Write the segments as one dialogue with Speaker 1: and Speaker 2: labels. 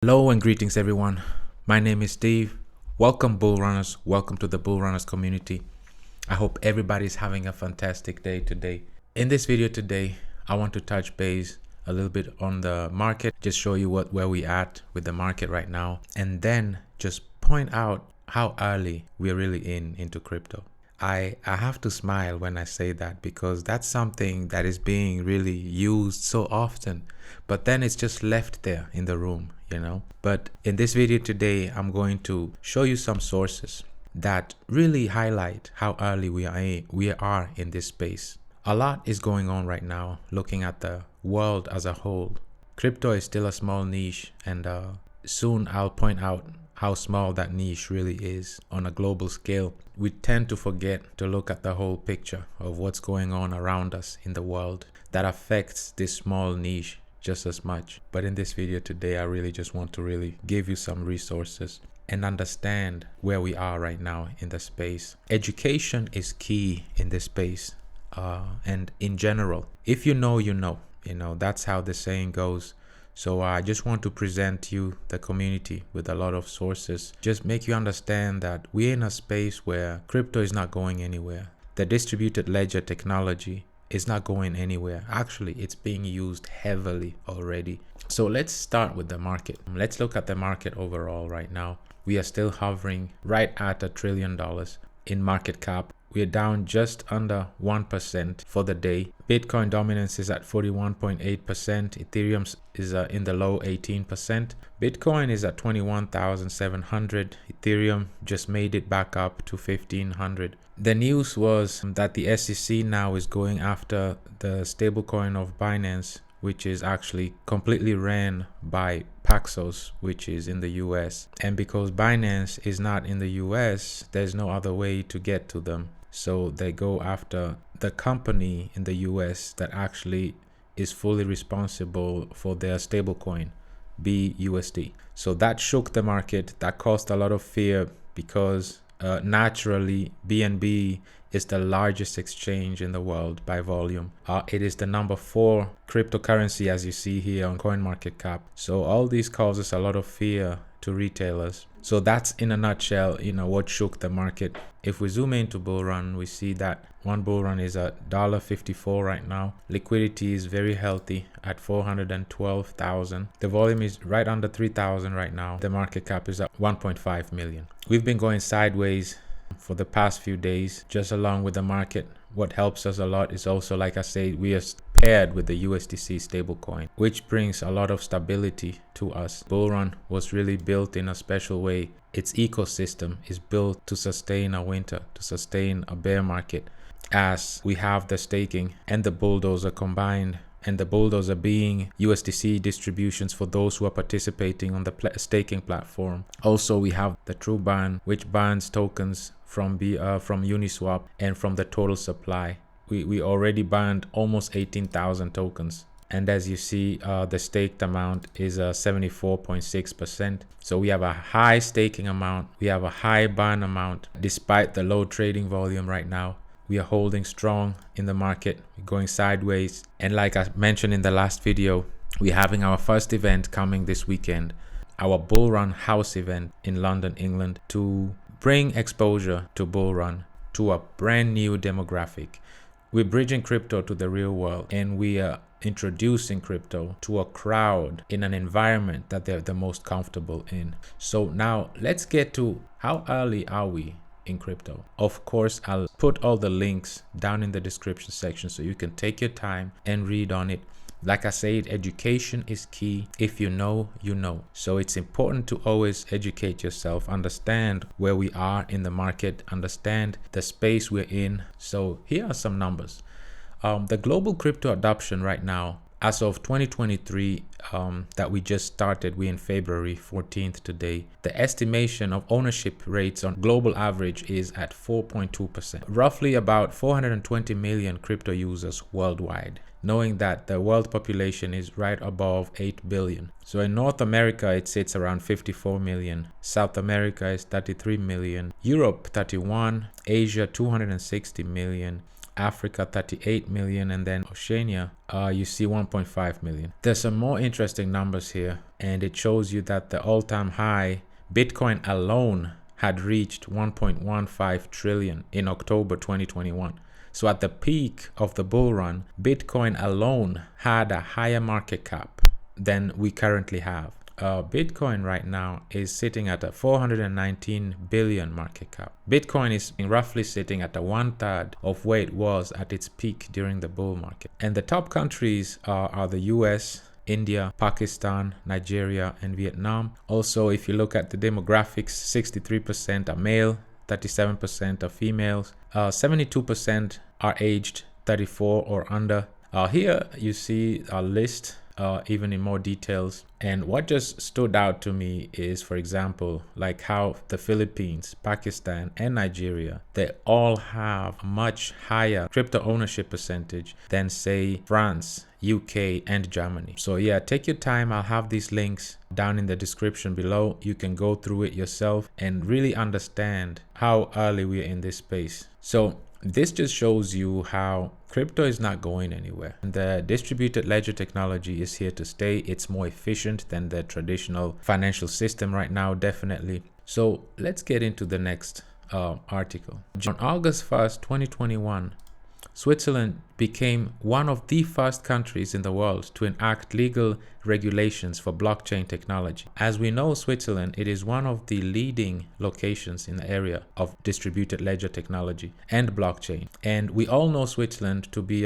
Speaker 1: Hello and greetings everyone. My name is Steve. Welcome Bull Runners. Welcome to the Bull Runners community. I hope everybody's having a fantastic day today. In this video today, I want to touch base a little bit on the market, just show you where we at with the market right now, and then just point out how early we're really into crypto. I have to smile when I say that because that's something that is being really used so often, but then it's just left there in the room, But in this video today, I'm going to show you some sources that really highlight how early we are in this space. A lot is going on right now, looking at the world as a whole. Crypto is still a small niche, and soon I'll point out how small that niche really is on a global scale. We tend to forget to look at the whole picture of what's going on around us in the world that affects this small niche just as much. But in this video today, I really just want to really give you some resources and understand where we are right now in the space. Education is key in this space, and in general, if you know, that's how the saying goes. So I just want to present you the community with a lot of sources, just make you understand that we're in a space where crypto is not going anywhere. The distributed ledger technology is not going anywhere. Actually, it's being used heavily already. So let's start with the market. Let's look at the market overall right now. We are still hovering right at $1 trillion in market cap. We are down just under 1% for the day. Bitcoin dominance is at 41.8%. Ethereum is in the low 18%. Bitcoin is at 21,700. Ethereum just made it back up to 1,500. The news was that the SEC now is going after the stablecoin of Binance, which is actually completely ran by Paxos, which is in the US. And because Binance is not in the US, there's no other way to get to them. So they go after the company in the US that actually is fully responsible for their stablecoin, BUSD. So that shook the market. That caused a lot of fear because naturally BNB is the largest exchange in the world by volume. It is the number 4 cryptocurrency, as you see here on CoinMarketCap. So all these causes a lot of fear to retailers. So that's in a nutshell, what shook the market. If we zoom into Bullrun, we see that one Bullrun is at $1.54 right now. Liquidity is very healthy at 412,000. The volume is right under 3,000 right now. The market cap is at 1.5 million. We've been going sideways for the past few days, just along with the market. What helps us a lot is also, like I say, we are paired with the USDC stablecoin, which brings a lot of stability to us. Bullrun was really built in a special way. Its ecosystem is built to sustain a winter, to sustain a bear market, as we have the staking and the bulldozer combined. And the bulldozer being USDC distributions for those who are participating on the staking platform. Also, we have the True Burn, which burns tokens from Uniswap and from the total supply. We already burned almost 18,000 tokens. And as you see, the staked amount is 74.6%. So we have a high staking amount. We have a high burn amount. Despite the low trading volume right now, we are holding strong in the market, going sideways. And like I mentioned in the last video, we're having our first event coming this weekend, our Bullrun House event in London, England, to bring exposure to Bullrun to a brand new demographic. We're bridging crypto to the real world, and we are introducing crypto to a crowd in an environment that they're the most comfortable in. So now let's get to how early are we in crypto. Of course, I'll put all the links down in the description section so you can take your time and read on it. Like I said, education is key. If you know, you know. So it's important to always educate yourself, understand where we are in the market, understand the space we're in. So here are some numbers. The global crypto adoption right now, as of 2023, that we just started, we're in February 14th today. The estimation of ownership rates on global average is at 4.2%. Roughly about 420 million crypto users worldwide, knowing that the world population is right above 8 billion. So in North America, it sits around 54 million. South America is 33 million. Europe, 31. Asia, 260 million. Africa 38 million, and then Oceania, you see 1.5 million. There's some more interesting numbers here, and it shows you that the all-time high Bitcoin alone had reached 1.15 trillion in October 2021. So at the peak of the bull run, Bitcoin alone had a higher market cap than we currently have. Bitcoin right now is sitting at a 419 billion market cap. Bitcoin is roughly sitting at a 1/3 of where it was at its peak during the bull market. And the top countries are the US, India, Pakistan, Nigeria, and Vietnam. Also, if you look at the demographics, 63% are male, 37% are females, 72% are aged 34 or under. Here you see a list even in more details. And what just stood out to me is, for example, like how the Philippines, Pakistan, and Nigeria, they all have much higher crypto ownership percentage than, say, France, UK, and Germany. So yeah, take your time. I'll have these links down in the description below. You can go through it yourself and really understand how early we are in this space. So this just shows you how crypto is not going anywhere. The distributed ledger technology is here to stay. It's more efficient than the traditional financial system right now, definitely. So let's get into the next article. On August 1st, 2021, Switzerland became one of the first countries in the world to enact legal regulations for blockchain technology. As we know, Switzerland, it is one of the leading locations in the area of distributed ledger technology and blockchain. And we all know Switzerland to be,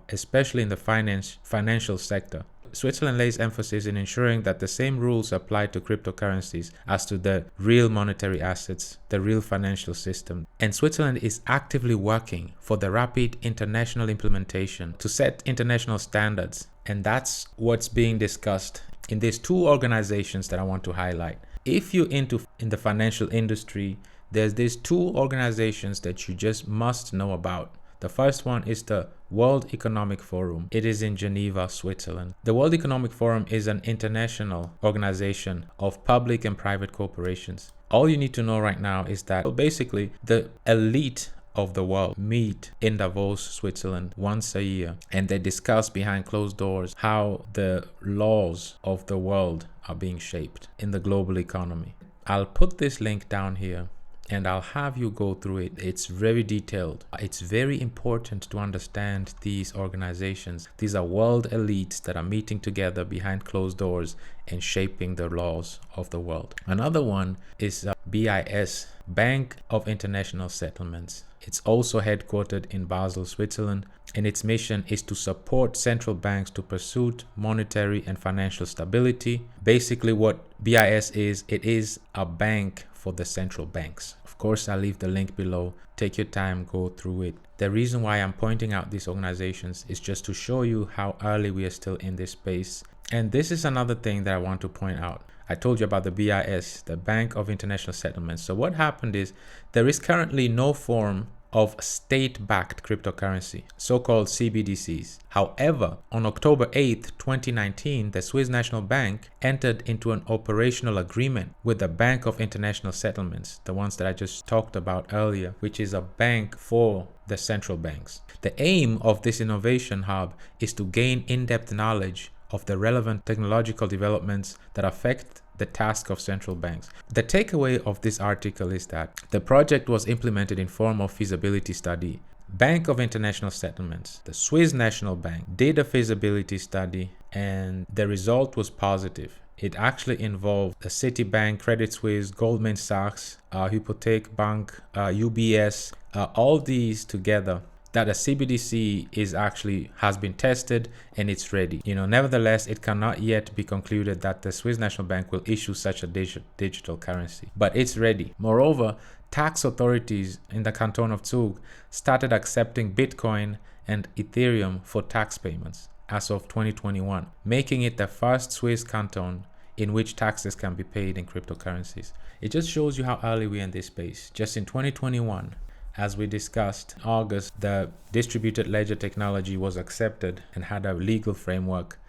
Speaker 1: especially in the financial sector, Switzerland lays emphasis in ensuring that the same rules apply to cryptocurrencies as to the real monetary assets, the real financial system. And Switzerland is actively working for the rapid international implementation to set international standards. And that's what's being discussed in these two organizations that I want to highlight. If you're in the financial industry, there's these two organizations that you just must know about. The first one is the World Economic Forum. It is in Geneva, Switzerland. The World Economic Forum is an international organization of public and private corporations. All you need to know right now is that basically the elite of the world meet in Davos, Switzerland once a year, and they discuss behind closed doors how the laws of the world are being shaped in the global economy. I'll put this link down here and I'll have you go through it. It's very detailed. It's very important to understand these organizations. These are world elites that are meeting together behind closed doors and shaping the laws of the world. Another one is BIS, Bank of International Settlements. It's also headquartered in Basel, Switzerland, and its mission is to support central banks to pursue monetary and financial stability. Basically, what BIS is, it is a bank for the central banks. Of course, I'll leave the link below. Take your time, go through it. The reason why I'm pointing out these organizations is just to show you how early we are still in this space. And this is another thing that I want to point out. I told you about the BIS, the Bank of International Settlements. So what happened is there is currently no form of state-backed cryptocurrency, so-called CBDCs. However, on October 8th, 2019, the Swiss National Bank entered into an operational agreement with the Bank of International Settlements, the ones that I just talked about earlier, which is a bank for the central banks. The aim of this innovation hub is to gain in-depth knowledge of the relevant technological developments that affect the task of central banks. The takeaway of this article is that the project was implemented in form of feasibility study. Bank of International Settlements, the Swiss National Bank, did a feasibility study and the result was positive. It actually involved the Citibank, Credit Suisse, Goldman Sachs, Hypothek Bank, UBS, all these together, that a CBDC has been tested and it's ready. Nevertheless, it cannot yet be concluded that the Swiss National Bank will issue such a digital currency, but it's ready. Moreover, tax authorities in the canton of Zug started accepting Bitcoin and Ethereum for tax payments as of 2021, making it the first Swiss canton in which taxes can be paid in cryptocurrencies. It just shows you how early we are in this space. Just in 2021, as we discussed in August, the distributed ledger technology was accepted and had a legal framework.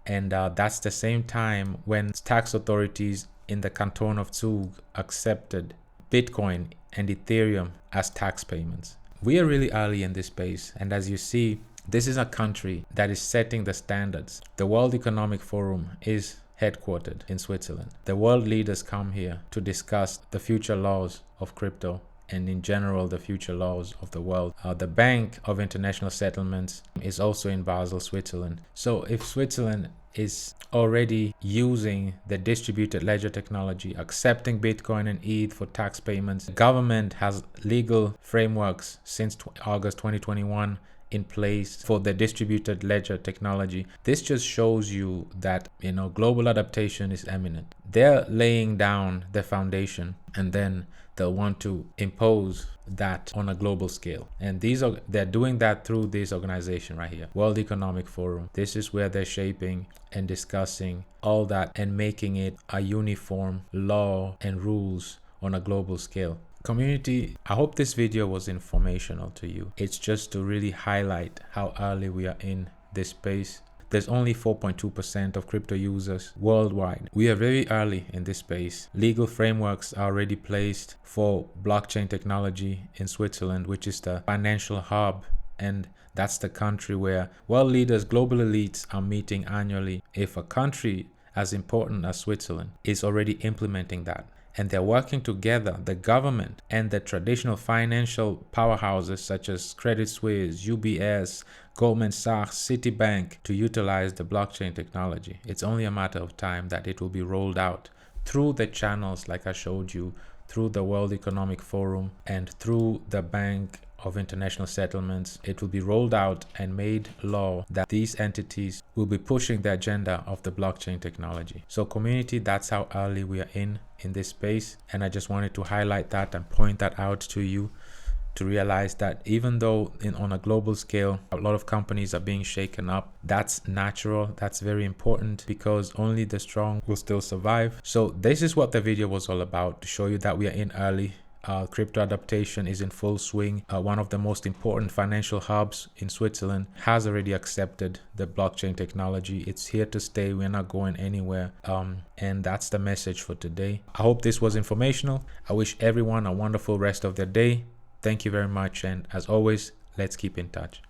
Speaker 1: And that's the same time when tax authorities in the canton of Zug accepted Bitcoin and Ethereum as tax payments. we are really early in this space. And as you see, this is a country that is setting the standards. The World Economic Forum is headquartered in Switzerland. The world leaders come here to discuss the future laws of crypto and in general the future laws of the world. The Bank of International Settlements is also in Basel, Switzerland. So if Switzerland is already using the distributed ledger technology, accepting Bitcoin and ETH for tax payments, the government has legal frameworks since August 2021 in place for the distributed ledger technology. This just shows you that, global adaptation is imminent. They're laying down the foundation, and then they'll want to impose that on a global scale. And they're doing that through this organization right here, World Economic Forum. This is where they're shaping and discussing all that and making it a uniform law and rules on a global scale. Community, I hope this video was informational to you. It's just to really highlight how early we are in this space. There's only 4.2% of crypto users worldwide. We are very early in this space. Legal frameworks are already placed for blockchain technology in Switzerland, which is the financial hub, and that's the country where world leaders, global elites are meeting annually. If a country as important as Switzerland is already implementing that, and they're working together, the government and the traditional financial powerhouses such as Credit Suisse, UBS, Goldman Sachs, Citibank, to utilize the blockchain technology. It's only a matter of time that it will be rolled out through the channels like I showed you, through the World Economic Forum and through the Bank of International Settlements. It will be rolled out and made law that these entities will be pushing the agenda of the blockchain technology. So community, that's how early we are in this space, and I just wanted to highlight that and point that out to you, to realize that even though on a global scale a lot of companies are being shaken up, that's natural, that's very important, because only the strong will still survive. So this is what the video was all about, to show you that we are in early. Crypto adaptation is in full swing. One of the most important financial hubs in Switzerland has already accepted the blockchain technology. It's here to stay. We're not going anywhere. And that's the message for today. I hope this was informational. I wish everyone a wonderful rest of their day. Thank you very much. And as always, let's keep in touch.